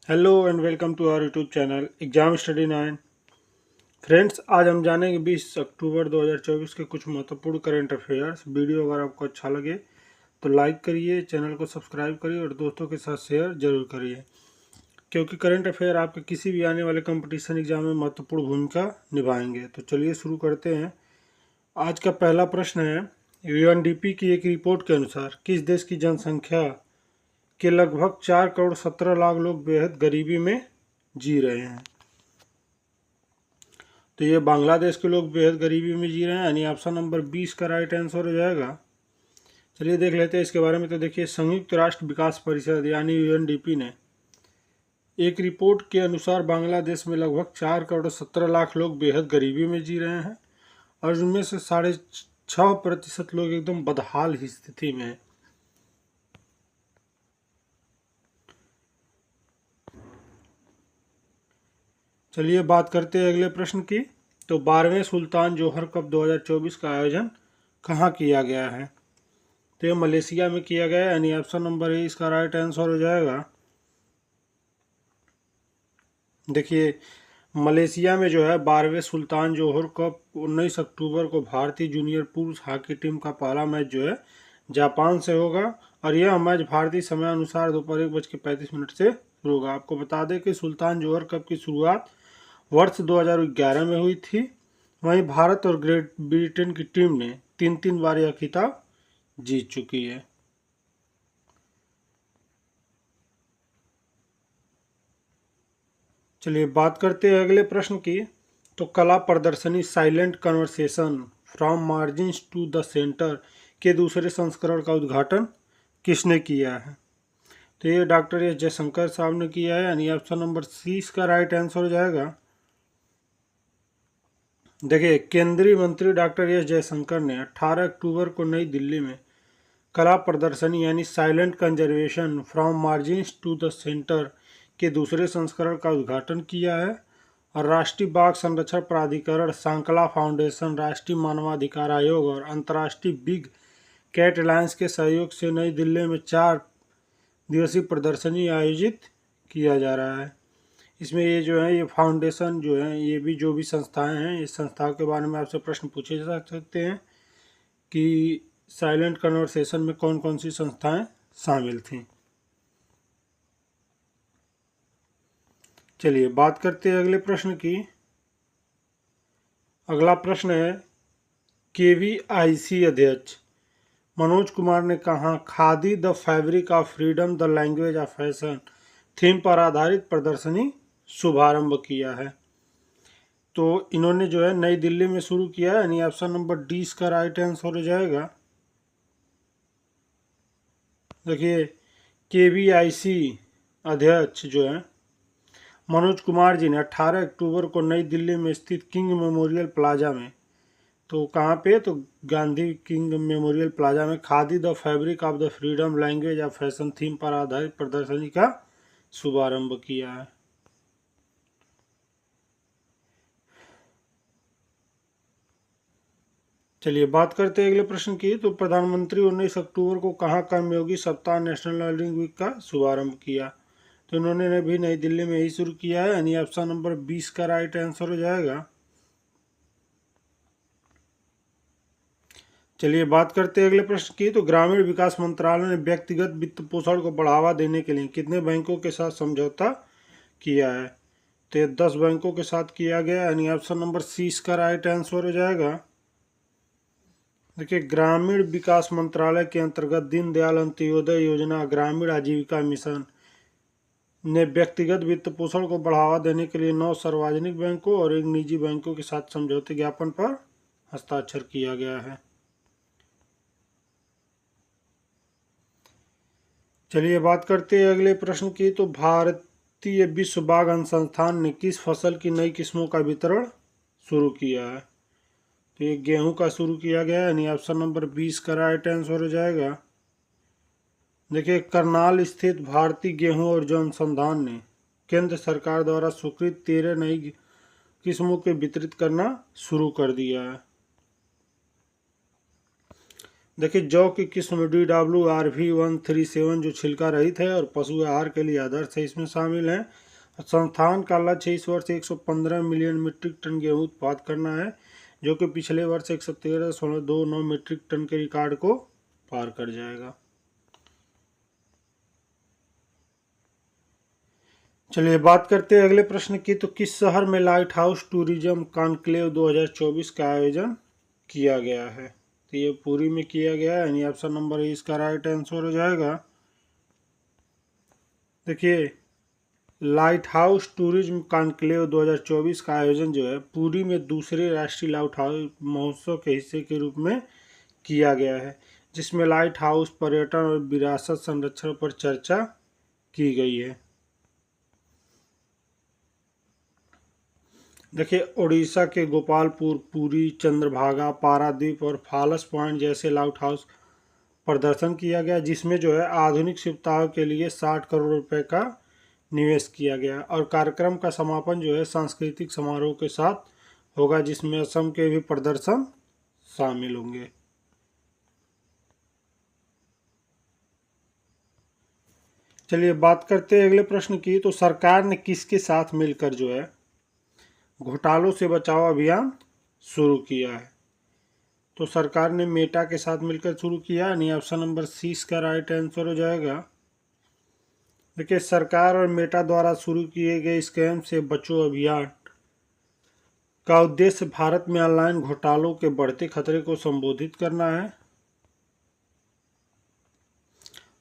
Hello and welcome to our YouTube channel exam study 9। Friends, आज हम जानेंगे 20 अक्टूबर 2024 के कुछ महत्वपूर्ण करंट अफेयर्स। वीडियो अगर आपको अच्छा लगे तो लाइक करिए, चैनल को सब्सक्राइब करिए और दोस्तों के साथ शेयर जरूर करिए, क्योंकि करंट अफेयर आपके किसी भी आने वाले कंपटीशन एग्जाम में महत्वपूर्ण भूमिका निभाएंगे। तो चलिए शुरू करते हैं। आज का पहला प्रश्न है, यूएनडीपी की एक रिपोर्ट के अनुसार किस देश की जनसंख्या के लगभग 4 करोड़ 17 लाख लोग बेहद गरीबी में जी रहे हैं? तो ये बांग्लादेश के लोग बेहद गरीबी में जी रहे हैं, यानी ऑप्शन नंबर 20 का राइट आंसर हो जाएगा। चलिए देख लेते हैं इसके बारे में। तो देखिए, संयुक्त राष्ट्र विकास परिषद यानी यूएनडीपी ने एक रिपोर्ट के अनुसार बांग्लादेश में लगभग 4 करोड़ 17 लाख लोग बेहद गरीबी में जी रहे हैं और उनमें से 6.5% लोग एकदम बदहाल ही स्थिति में हैं। चलिए बात करते हैं अगले प्रश्न की। तो 12वें सुल्तान जोहर कप 2024 का आयोजन कहाँ किया गया है? तो ये मलेशिया में किया गया है, यानी ऑप्शन नंबर ए इसका राइट आंसर हो जाएगा। देखिए, मलेशिया में जो है 12वें सुल्तान जोहर कप 19 अक्टूबर को भारतीय जूनियर पुरुष हॉकी टीम का पहला मैच जो है जापान से होगा और यह मैच भारतीय समय अनुसार दोपहर 1:35 से शुरू होगा। आपको बता दें कि सुल्तान जोहर कप की शुरुआत वर्ष 2011 में हुई थी। वहीं भारत और ग्रेट ब्रिटेन की टीम ने तीन तीन बार यह खिताब जीत चुकी है। चलिए बात करते हैं अगले प्रश्न की। तो कला प्रदर्शनी silent conversation from margins to the centre के दूसरे संस्करण का उद्घाटन किसने किया है? तो ये डॉक्टर एस जयशंकर साहब ने किया है, यानी ऑप्शन नंबर सी इसका राइट आंसर हो जाएगा। देखिए, केंद्रीय मंत्री डॉक्टर एस जयशंकर ने 18 अक्टूबर को नई दिल्ली में कला प्रदर्शनी यानी silent conservation from margins to the centre के दूसरे संस्करण का उद्घाटन किया है और राष्ट्रीय बाघ संरक्षण प्राधिकरण, सांकला फाउंडेशन, राष्ट्रीय मानवाधिकार आयोग और अंतर्राष्ट्रीय बिग कैट अलायंस के सहयोग से नई दिल्ली में 4 दिवसीय प्रदर्शनी आयोजित किया जा रहा है। इसमें ये जो है, ये फाउंडेशन जो है, ये भी जो भी संस्थाएं हैं, इस संस्थाओं के बारे में आपसे प्रश्न पूछे जा सकते हैं कि साइलेंट कन्वर्सेशन में कौन कौन सी संस्थाएं शामिल थीं। चलिए बात करते हैं अगले प्रश्न की। अगला प्रश्न है, केवीआईसी अध्यक्ष मनोज कुमार ने कहा khadi the fabric of freedom the language of fashion theme पर आधारित प्रदर्शनी शुभारंभ किया है? तो इन्होंने जो है नई दिल्ली में शुरू किया है, यानी ऑप्शन नंबर डी इसका राइट आंसर हो जाएगा। देखिए, केवीआईसी अध्यक्ष जो है मनोज कुमार जी ने 18 अक्टूबर को नई दिल्ली में स्थित किंग मेमोरियल प्लाजा में, तो कहाँ पे, तो गांधी किंग मेमोरियल प्लाजा में khadi the fabric of the freedom language of fashion theme पर आधारित प्रदर्शनी का शुभारंभ किया है। चलिए बात करते हैं अगले प्रश्न की। तो प्रधानमंत्री 19 अक्टूबर को कहाँ कर्मयोगी सप्ताह नेशनल लर्निंग वीक का शुभारंभ किया? तो इन्होंने भी नई दिल्ली में ही शुरू किया है, यानी ऑप्शन नंबर 20 का राइट आंसर हो जाएगा। चलिए बात करते हैं अगले प्रश्न की। तो ग्रामीण विकास मंत्रालय ने व्यक्तिगत वित्त पोषण को बढ़ावा देने के लिए कितने बैंकों के साथ समझौता किया है? तो ये 10 बैंकों के साथ किया गया, यानी ऑप्शन नंबर सी इसका राइट आंसर हो जाएगा। देखिए, ग्रामीण विकास मंत्रालय के अंतर्गत दीनदयाल अंत्योदय योजना, ग्रामीण आजीविका मिशन ने व्यक्तिगत वित्त पोषण को बढ़ावा देने के लिए 9 सार्वजनिक बैंकों और 1 निजी बैंकों के साथ समझौते ज्ञापन पर हस्ताक्षर किया गया है। चलिए बात करते हैं अगले प्रश्न की। तो भारतीय विश्व बाघ अनुसंधान ने किस फसल की नई किस्मों का वितरण शुरू किया है? तो ये गेहूं का शुरू किया गया है, यानी ऑप्शन नंबर 20 का राइट आंसर हो जाएगा। देखिए, करनाल स्थित भारतीय गेहूं और जौ अनुसंधान ने केंद्र सरकार द्वारा स्वीकृत 13 नई किस्मों के वितरित करना शुरू कर दिया है। देखिए जौ की किस्म DWRV137 जो छिलका रहित है और पशु आहार के लिए आदर्श है, इसमें शामिल है। संस्थान का लक्ष्य इस वर्ष 115 मिलियन मीट्रिक टन गेहूं उत्पाद करना है, जो कि पिछले वर्ष 113.29 मीट्रिक टन के रिकॉर्ड को पार कर जाएगा। चलिए बात करते हैं अगले प्रश्न की। तो किस शहर में लाइट हाउस टूरिज्म कॉन्क्लेव 2024 का आयोजन किया गया है? तो ये पुरी में किया गया है, यानी ऑप्शन नंबर ए इसका राइट आंसर हो जाएगा। देखिए लाइट हाउस टूरिज्म कॉन्क्लेव 2024 का आयोजन जो है पुरी में दूसरे राष्ट्रीय लाइट हाउस महोत्सव के हिस्से के रूप में किया गया है, जिसमें लाइट हाउस पर्यटन और विरासत संरक्षण पर चर्चा की गई है। देखिए उड़ीसा के गोपालपुर, पुरी, चंद्रभागा, पारादीप और फालस पॉइंट जैसे लाइट हाउस प्रदर्शन किया गया, जिसमें जो है आधुनिक सुविधाओं के लिए 60 करोड़ रुपए का निवेश किया गया। और कार्यक्रम का समापन जो है सांस्कृतिक समारोह के साथ होगा, जिसमें असम के भी प्रदर्शन शामिल होंगे। चलिए बात करते हैं अगले प्रश्न की। तो सरकार ने किसके साथ मिलकर जो है घोटालों से बचाव अभियान शुरू किया है? तो सरकार ने मेटा के साथ मिलकर शुरू किया, यानी ऑप्शन नंबर सी इसका राइट आंसर हो जाएगा। देखिए सरकार और मेटा द्वारा शुरू किए गए स्कैम से बचो अभियान का उद्देश्य भारत में ऑनलाइन घोटालों के बढ़ते खतरे को संबोधित करना है।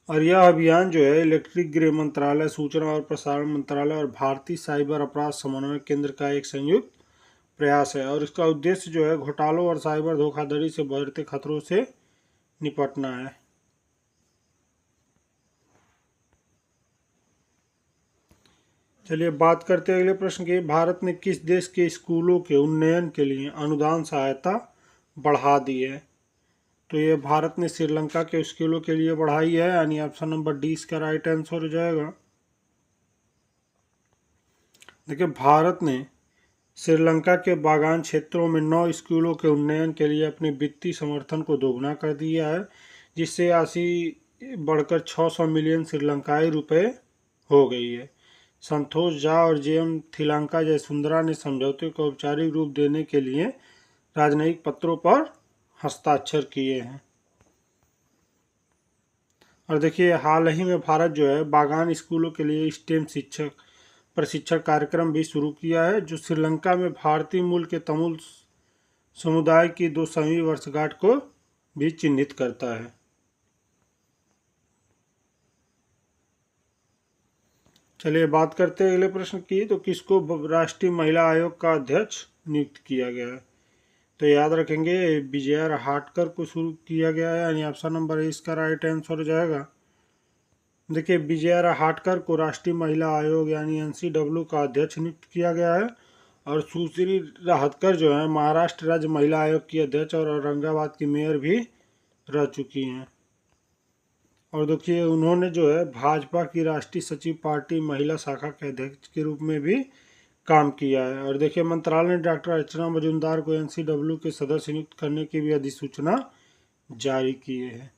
और यह अभियान जो है इलेक्ट्रिक गृह मंत्रालय, सूचना और प्रसारण मंत्रालय और भारतीय साइबर अपराध समन्वय केंद्र का एक संयुक्त प्रयास है। और इसका उद्देश्य जो है घोटालों और साइबर धोखाधड़ी से बढ़ते खतरों से निपटना है। चलिए बात करते हैं अगले प्रश्न की। भारत ने किस देश के स्कूलों के उन्नयन के लिए अनुदान सहायता बढ़ा दी है? तो ये भारत ने श्रीलंका के स्कूलों के लिए बढ़ाई है, यानी ऑप्शन नंबर डी इसका राइट आंसर हो जाएगा। देखिए भारत ने श्रीलंका के बागान क्षेत्रों में 9 स्कूलों के उन्नयन के लिए अपने वित्तीय समर्थन को दोगुना कर दिया है, जिससे राशि बढ़कर 600 मिलियन श्रीलंकाई रुपए हो गई है। संतोष झा और जेएम थिलांका जयसुंदरा ने समझौते को औपचारिक रूप देने के लिए राजनयिक पत्रों पर हस्ताक्षर किए हैं। और देखिए हाल ही में भारत जो है बागान स्कूलों के लिए स्टेम शिक्षक प्रशिक्षण कार्यक्रम भी शुरू किया है, जो श्रीलंका में भारतीय मूल के तमिल समुदाय की 200वीं वर्षगांठ को भी चिन्हित करता है। चलिए बात करते हैं अगले प्रश्न की। तो किसको राष्ट्रीय महिला आयोग का अध्यक्ष नियुक्त किया गया है? तो याद रखेंगे विजया रहाटकर को शुरू किया गया है, यानी ऑप्शन नंबर ए इसका राइट आंसर हो जाएगा। देखिए विजया रहाटकर को राष्ट्रीय महिला आयोग यानी NCW का अध्यक्ष नियुक्त किया गया है। और सुश्री रहाटकर जो है महाराष्ट्र राज्य महिला आयोग की अध्यक्ष और औरंगाबाद की मेयर भी रह चुकी हैं। और देखिए उन्होंने जो है भाजपा की राष्ट्रीय सचिव पार्टी महिला शाखा के अध्यक्ष के रूप में भी काम किया है। और देखिए मंत्रालय ने डॉक्टर अर्चना मजूमदार को NCW के सदस्य नियुक्त करने की भी अधिसूचना जारी की है।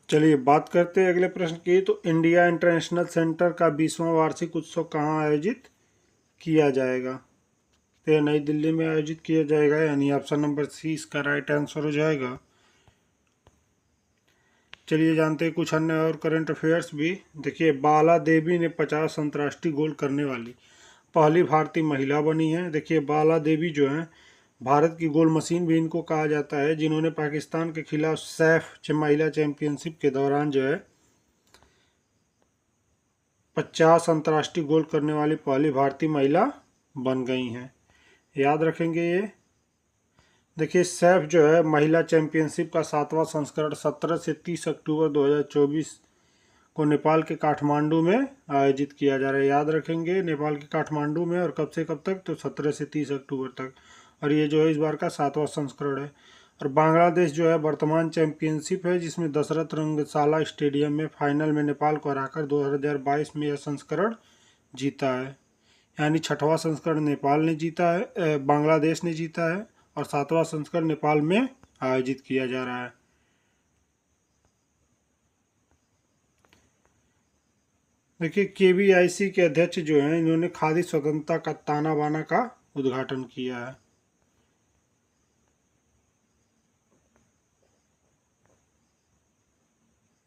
चलिए बात करते हैं अगले प्रश्न की। तो इंडिया इंटरनेशनल सेंटर का 20वां वार्षिक उत्सव कहाँ आयोजित किया जाएगा? तो नई दिल्ली में आयोजित किया जाएगा, यानी ऑप्शन नंबर सी इसका राइट आंसर हो जाएगा। चलिए जानते हैं कुछ अन्य और करंट अफेयर्स भी। देखिए बाला देवी ने 50 अंतर्राष्ट्रीय गोल करने वाली पहली भारतीय महिला बनी है। देखिए बाला देवी जो है भारत की गोल मशीन भी इनको कहा जाता है, जिन्होंने पाकिस्तान के खिलाफ सैफ महिला चैंपियनशिप के दौरान जो है 50 अंतर्राष्ट्रीय गोल करने वाली पहली भारतीय महिला बन गई हैं। याद रखेंगे ये। देखिए सैफ जो है महिला चैंपियनशिप का 7वां संस्करण 17 से 30 अक्टूबर 2024 को नेपाल के काठमांडू में आयोजित किया जा रहा है। याद रखेंगे नेपाल के काठमांडू में, और कब से कब तक? तो 17 से 30 अक्टूबर तक। और ये जो है इस बार का 7वां संस्करण है। और बांग्लादेश जो है वर्तमान चैंपियनशिप है, जिसमें दशरथ रंगशाला स्टेडियम में फाइनल में नेपाल को हराकर 2022 में यह संस्करण जीता है। यानी 6वां संस्करण नेपाल ने जीता है, बांग्लादेश ने जीता है, और 7वां संस्करण नेपाल में आयोजित किया जा रहा है। देखिए केवीआईसी के अध्यक्ष जो हैं, इन्होंने खादी स्वतंत्रता का ताना बाना का उद्घाटन किया है।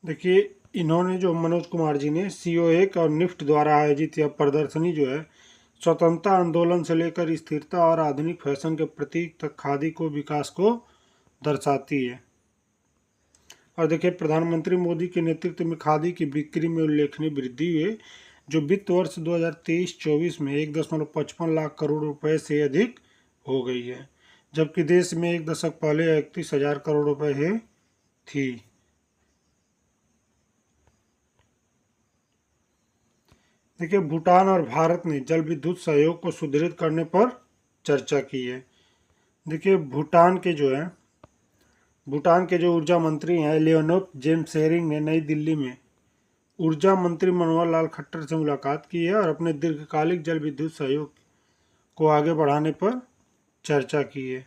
देखिए इन्होंने जो मनोज कुमार जी ने सीओएक और निफ्ट द्वारा आयोजित यह प्रदर्शनी जो है स्वतंत्रता आंदोलन से लेकर स्थिरता और आधुनिक फैशन के प्रतीक तक खादी को विकास को दर्शाती है। और देखिए प्रधानमंत्री मोदी के नेतृत्व में खादी की बिक्री में उल्लेखनीय वृद्धि हुई, जो वित्त वर्ष 2023-24 में 1.55 लाख करोड़ रुपए से अधिक हो गई है, जबकि देश में एक दशक पहले 31,000 करोड़ रुपए है थी। देखिए भूटान और भारत ने जल विद्युत सहयोग को सुदृढ़ करने पर चर्चा की है। देखिए भूटान के जो ऊर्जा मंत्री हैं लियोनोप जेमशेरिंग ने नई दिल्ली में ऊर्जा मंत्री मनोहर लाल खट्टर से मुलाकात की है और अपने दीर्घकालिक जल विद्युत सहयोग को आगे बढ़ाने पर चर्चा की है।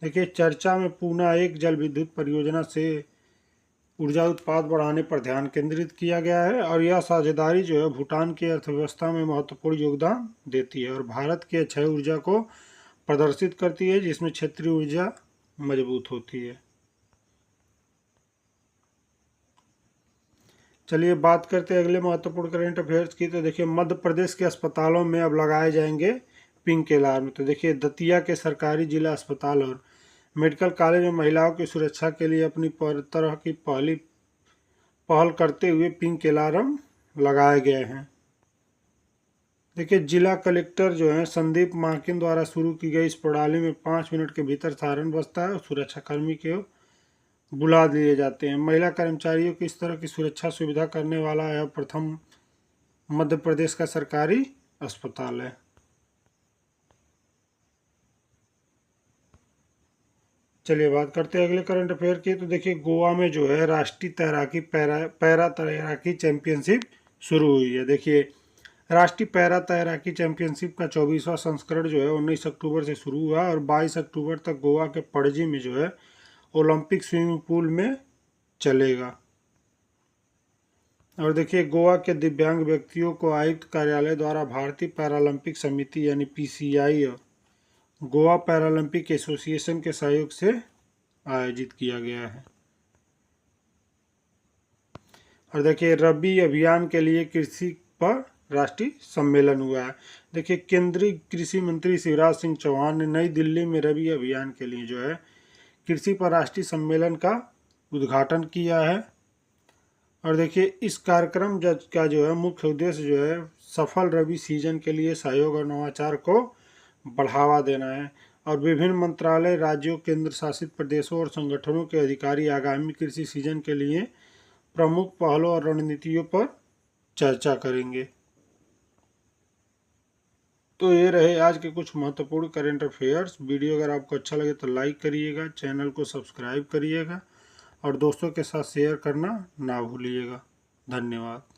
देखिए चर्चा में पूना एक जल विद्युत परियोजना से ऊर्जा उत्पाद बढ़ाने पर ध्यान केंद्रित किया गया है और यह साझेदारी जो है भूटान की अर्थव्यवस्था में महत्वपूर्ण योगदान देती है और भारत के अक्षय ऊर्जा को प्रदर्शित करती है, जिसमें क्षेत्रीय ऊर्जा मजबूत होती है। चलिए बात करते हैं अगले महत्वपूर्ण करंट अफेयर्स की। तो देखिए मध्य प्रदेश के अस्पतालों में अब लगाए जाएंगे पिंक अलार्म। तो देखिए दतिया के सरकारी जिला अस्पताल और मेडिकल कॉलेज में महिलाओं की सुरक्षा के लिए अपनी तरह की पहल करते हुए पिंक अलार्म लगाए गए हैं। देखिए जिला कलेक्टर जो है संदीप मार्किन द्वारा शुरू की गई इस प्रणाली में 5 मिनट के भीतर सायरन बजता है और सुरक्षाकर्मी के बुला दिए जाते हैं। महिला कर्मचारियों की इस तरह की सुरक्षा सुविधा करने वाला यह प्रथम मध्य प्रदेश का सरकारी अस्पताल है। चलिए बात करते हैं अगले करंट अफेयर की। तो देखिए गोवा में जो है राष्ट्रीय तैराकी पैरा तैराकी चैंपियनशिप शुरू हुई है। देखिए राष्ट्रीय पैरा तैराकी चैंपियनशिप का 24वां संस्करण जो है 19 अक्टूबर से शुरू हुआ और 22 अक्टूबर तक गोवा के पणजी में जो है ओलंपिक स्विमिंग पूल में चलेगा। और देखिए गोवा के दिव्यांग व्यक्तियों को आयुक्त कार्यालय द्वारा भारतीय पैरालंपिक समिति यानी पीसीआई और गोवा पैरालंपिक एसोसिएशन के सहयोग से आयोजित किया गया है। और देखिए रबी अभियान के लिए कृषि पर राष्ट्रीय सम्मेलन हुआ है। देखिए केंद्रीय कृषि मंत्री शिवराज सिंह चौहान ने नई दिल्ली में रबी अभियान के लिए जो है कृषि पर राष्ट्रीय सम्मेलन का उद्घाटन किया है। और देखिए इस कार्यक्रम का जो है मुख्य उद्देश्य जो है सफल रबी सीजन के लिए सहयोग और नवाचार को बढ़ावा देना है और विभिन्न मंत्रालय, राज्यों, केंद्र शासित प्रदेशों और संगठनों के अधिकारी आगामी कृषि सीजन के लिए प्रमुख पहलों और रणनीतियों पर चर्चा करेंगे। तो ये रहे आज के कुछ महत्वपूर्ण करंट अफेयर्स। वीडियो अगर आपको अच्छा लगे तो लाइक करिएगा, चैनल को सब्सक्राइब करिएगा और दोस्तों के साथ शेयर करना ना भूलिएगा। धन्यवाद।